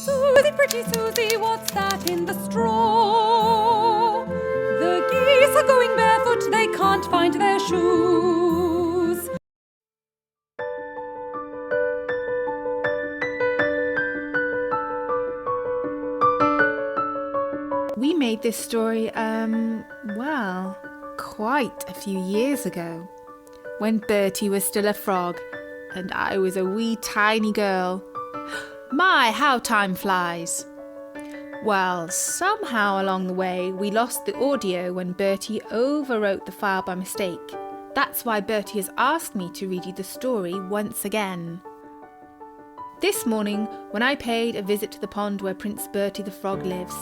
Susie, pretty Susie, what's that in the straw? The geese are going barefoot, they can't find their shoes. We made this story, quite a few years ago, when Bertie was still a frog and I was a wee tiny girl. My, how time flies! Well, somehow along the way we lost the audio when Bertie overwrote the file by mistake. That's why Bertie has asked me to read you the story once again. This morning, when I paid a visit to the pond where Prince Bertie the Frog lives,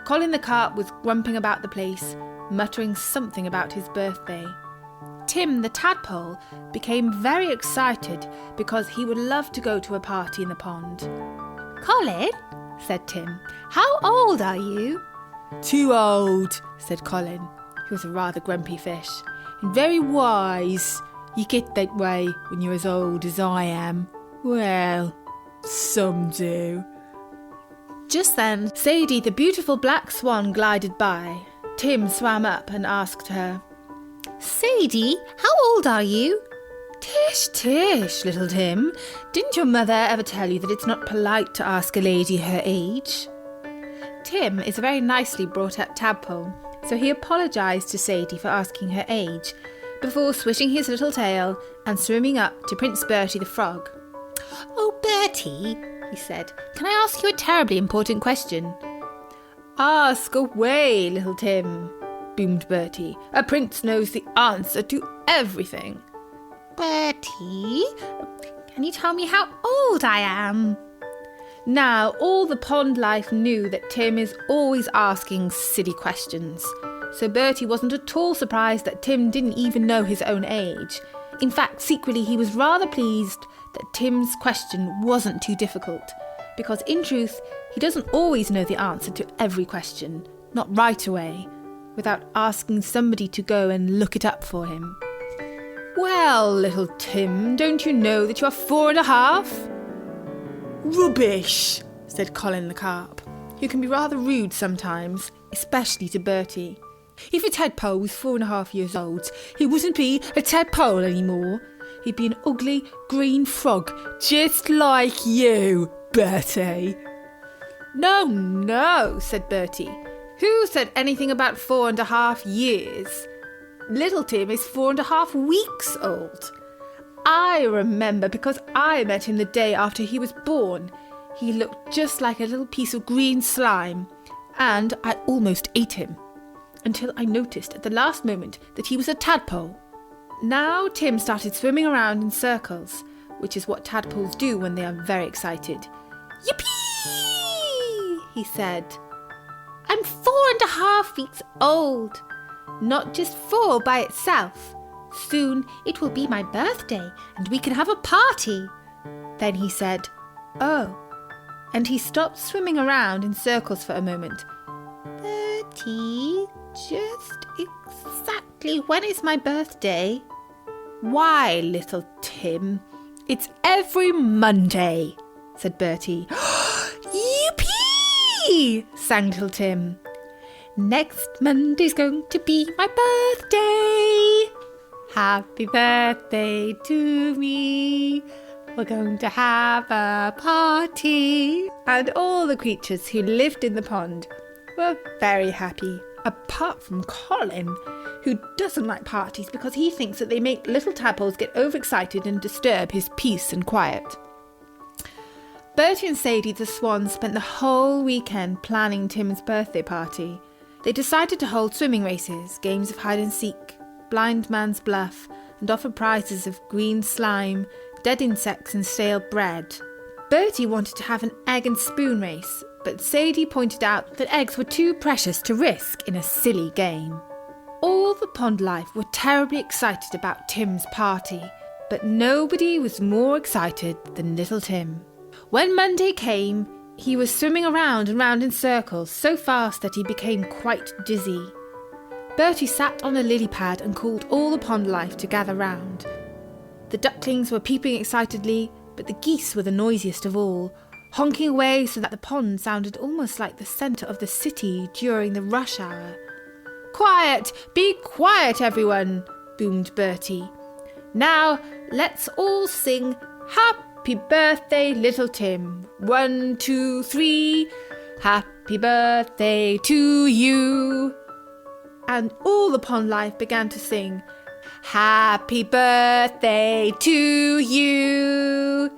Colin the Carp was grumping about the place, muttering something about his birthday. Tim the Tadpole became very excited because he would love to go to a party in the pond. "Colin," said Tim, "how old are you?" "Too old," said Colin, who was a rather grumpy fish, "and very wise. You get that way when you're as old as I am. Well, some do." Just then, Sadie the beautiful black swan glided by. Tim swam up and asked her, "Sadie, how old are you?" "Tish, tish, little Tim. Didn't your mother ever tell you that it's not polite to ask a lady her age?" Tim is a very nicely brought up tadpole, so he apologised to Sadie for asking her age, before swishing his little tail and swimming up to Prince Bertie the Frog. "Oh, Bertie," he said, "can I ask you a terribly important question?" "Ask away, little Tim," boomed Bertie. "A prince knows the answer to everything." "Bertie, can you tell me how old I am?" Now, all the pond life knew that Tim is always asking silly questions, so Bertie wasn't at all surprised that Tim didn't even know his own age. In fact, secretly he was rather pleased that Tim's question wasn't too difficult, because in truth, he doesn't always know the answer to every question, not right away, without asking somebody to go and look it up for him. "Well, little Tim, don't you know that you're 4.5? "Rubbish," said Colin the Carp, who can be rather rude sometimes, especially to Bertie. "If a tadpole was 4.5 years old, he wouldn't be a tadpole anymore. He'd be an ugly green frog, just like you, Bertie." No, said Bertie. "Who said anything about 4.5 years? Little Tim is 4.5 weeks old. I remember because I met him the day after he was born. He looked just like a little piece of green slime, and I almost ate him, until I noticed at the last moment that he was a tadpole." Now Tim started swimming around in circles, which is what tadpoles do when they are very excited. "Yippee!" he said. "I'm 4.5 weeks old. Not just 4 by itself. Soon it will be my birthday and we can have a party." Then he said, "Oh," and he stopped swimming around in circles for a moment. "Bertie, just exactly when is my birthday?" "Why, little Tim, it's every Monday," said Bertie. "Yippee!" sang little Tim. "Next Monday's going to be my birthday. Happy birthday to me. We're going to have a party." And all the creatures who lived in the pond were very happy, apart from Colin, who doesn't like parties because he thinks that they make little tadpoles get overexcited and disturb his peace and quiet. Bertie and Sadie the Swan spent the whole weekend planning Tim's birthday party. They decided to hold swimming races, games of hide and seek, blind man's bluff, and offer prizes of green slime, dead insects and stale bread. Bertie wanted to have an egg and spoon race, but Sadie pointed out that eggs were too precious to risk in a silly game. All the pond life were terribly excited about Tim's party, but nobody was more excited than little Tim. When Monday came, he was swimming around and round in circles so fast that he became quite dizzy. Bertie sat on a lily pad and called all the pond life to gather round. The ducklings were peeping excitedly, but the geese were the noisiest of all, honking away so that the pond sounded almost like the centre of the city during the rush hour. "Quiet! Be quiet, everyone!" boomed Bertie. "Now, let's all sing Happy Birthday, Little Tim. 1, 2, 3. Happy birthday to you." And all the pond life began to sing, "Happy birthday to you,"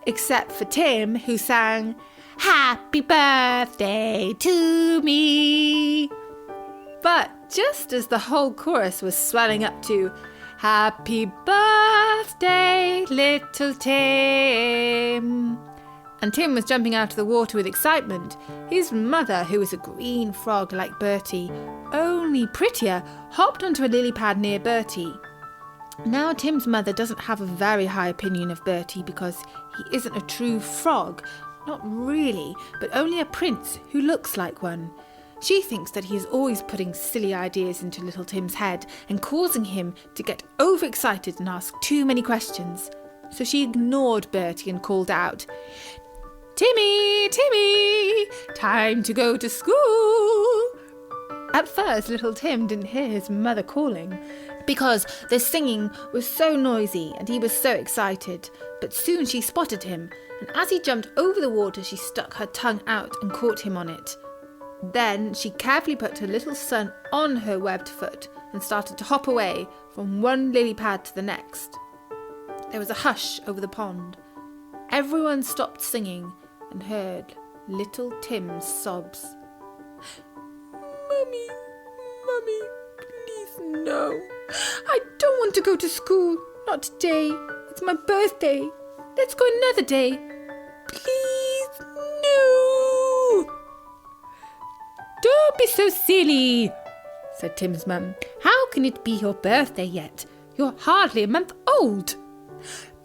except for Tim, who sang, "Happy birthday to me." But just as the whole chorus was swelling up to "Happy birthday, little Tim," and Tim was jumping out of the water with excitement, his mother, who was a green frog like Bertie, only prettier, hopped onto a lily pad near Bertie. Now Tim's mother doesn't have a very high opinion of Bertie because he isn't a true frog, not really, but only a prince who looks like one. She thinks that he is always putting silly ideas into little Tim's head and causing him to get overexcited and ask too many questions. So she ignored Bertie and called out, "Timmy, Timmy, time to go to school." At first, little Tim didn't hear his mother calling because the singing was so noisy and he was so excited. But soon she spotted him, and as he jumped over the water, she stuck her tongue out and caught him on it. Then she carefully put her little son on her webbed foot and started to hop away from one lily pad to the next. There was a hush over the pond. Everyone stopped singing and heard little Tim's sobs. "Mummy, Mummy, please no. I don't want to go to school. Not today. It's my birthday. Let's go another day. Please, no." "Don't be so silly," said Tim's mum. "How can it be your birthday yet? You're hardly a month old."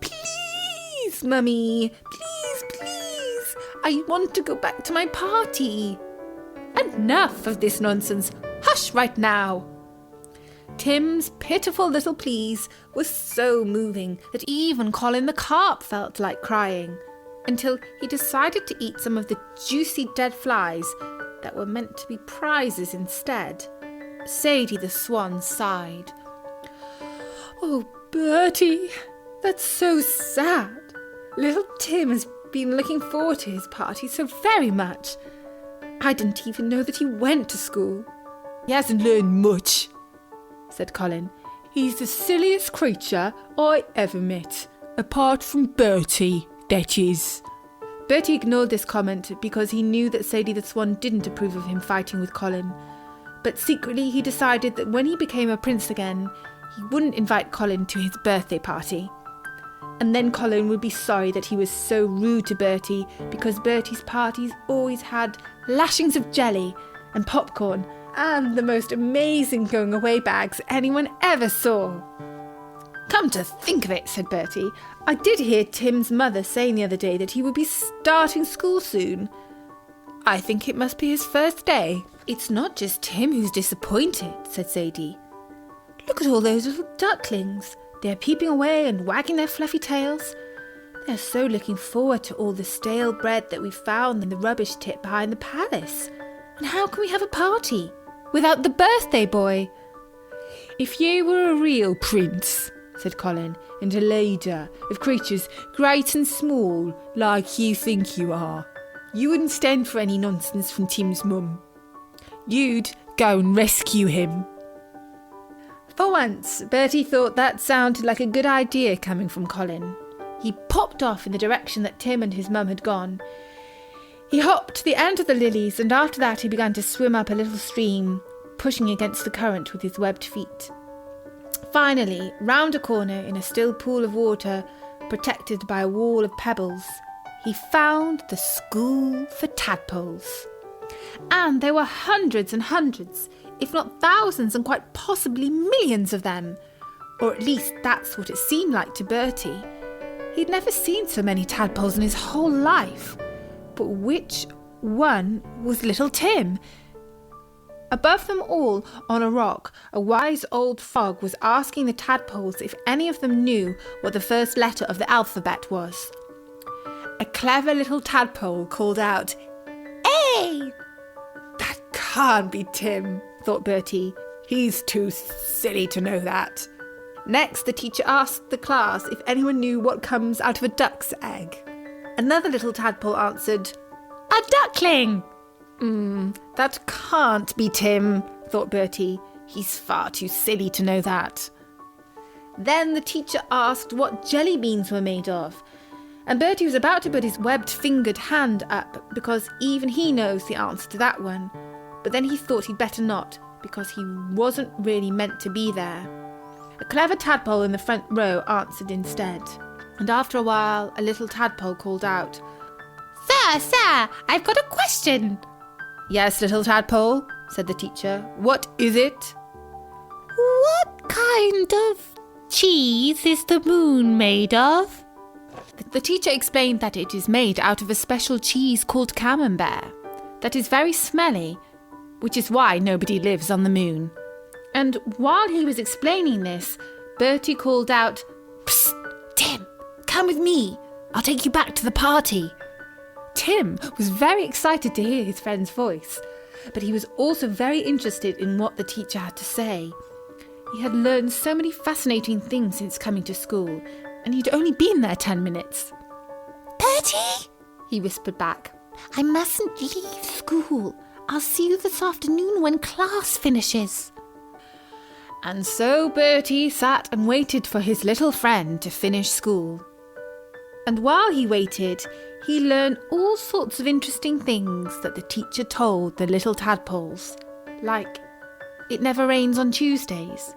"Please, Mummy, please, please. I want to go back to my party." "Enough of this nonsense. Hush right now." Tim's pitiful little pleas was so moving that even Colin the carp felt like crying, until he decided to eat some of the juicy dead flies that were meant to be prizes instead. Sadie the swan sighed. "Oh, Bertie, that's so sad. Little Tim has been looking forward to his party so very much. I didn't even know that he went to school." "He hasn't learned much," said Colin. "He's the silliest creature I ever met, apart from Bertie, that is." Bertie ignored this comment because he knew that Sadie the Swan didn't approve of him fighting with Colin. But secretly he decided that when he became a prince again, he wouldn't invite Colin to his birthday party. And then Colin would be sorry that he was so rude to Bertie, because Bertie's parties always had lashings of jelly and popcorn and the most amazing going away bags anyone ever saw. "Come to think of it," said Bertie, "I did hear Tim's mother saying the other day that he would be starting school soon. I think it must be his first day." "It's not just Tim who's disappointed," said Sadie. "Look at all those little ducklings. They're peeping away and wagging their fluffy tails. They're so looking forward to all the stale bread that we found in the rubbish tip behind the palace. And how can we have a party without the birthday boy?" "If you were a real prince," said Colin, "and a leader of creatures great and small like you think you are, you wouldn't stand for any nonsense from Tim's mum. You'd go and rescue him." For once, Bertie thought that sounded like a good idea coming from Colin. He popped off in the direction that Tim and his mum had gone. He hopped to the end of the lilies, and after that he began to swim up a little stream, pushing against the current with his webbed feet. Finally, round a corner in a still pool of water, protected by a wall of pebbles, he found the school for tadpoles. And there were hundreds and hundreds, if not thousands and quite possibly millions of them. Or at least that's what it seemed like to Bertie. He'd never seen so many tadpoles in his whole life. But which one was little Tim? Above them all, on a rock, a wise old frog was asking the tadpoles if any of them knew what the first letter of the alphabet was. A clever little tadpole called out, "Hey!" That can't be Tim, thought Bertie. He's too silly to know that. Next, the teacher asked the class if anyone knew what comes out of a duck's egg. Another little tadpole answered, "A duckling!" That can't be Tim, thought Bertie. He's far too silly to know that. Then the teacher asked what jelly beans were made of, and Bertie was about to put his webbed-fingered hand up because even he knows the answer to that one. But then he thought he'd better not, because he wasn't really meant to be there. A clever tadpole in the front row answered instead. And after a while, a little tadpole called out, Sir, I've got a question." "Yes, little tadpole," said the teacher. "What is it?" What kind of cheese is the moon made of? The teacher explained that it is made out of a special cheese called camembert that is very smelly, which is why nobody lives on the moon. And while he was explaining this, Bertie called out, "Psst, Tim, come with me. I'll take you back to the party." Tim was very excited to hear his friend's voice, but he was also very interested in what the teacher had to say. He had learned so many fascinating things since coming to school, and he'd only been there 10 minutes. Bertie, He whispered back. I mustn't leave school. I'll see you this afternoon when class finishes. And so Bertie sat and waited for his little friend to finish school. And while he waited, he learned all sorts of interesting things that the teacher told the little tadpoles. Like, it never rains on Tuesdays.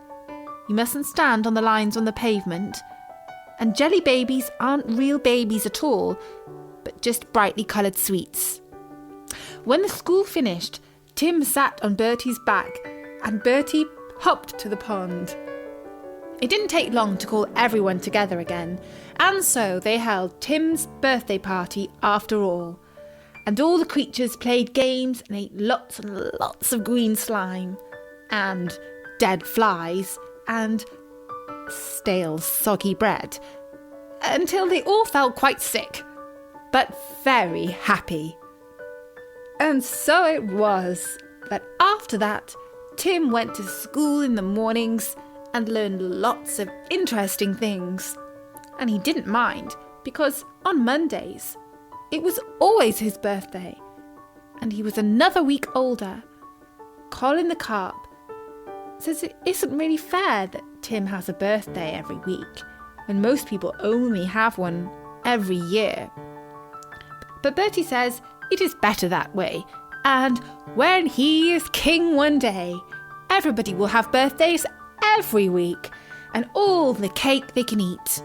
You mustn't stand on the lines on the pavement. And jelly babies aren't real babies at all, but just brightly coloured sweets. When the school finished, Tim sat on Bertie's back and Bertie hopped to the pond. It didn't take long to call everyone together again, and so they held Tim's birthday party after all. And all the creatures played games and ate lots and lots of green slime, and dead flies, and stale soggy bread, until they all felt quite sick, but very happy. And so it was that after that, Tim went to school in the mornings and learned lots of interesting things. And he didn't mind, because on Mondays, it was always his birthday, and he was another week older. Colin the carp says it isn't really fair that Tim has a birthday every week, when most people only have one every year. But Bertie says it is better that way, and when he is king one day, everybody will have birthdays every week, and all the cake they can eat.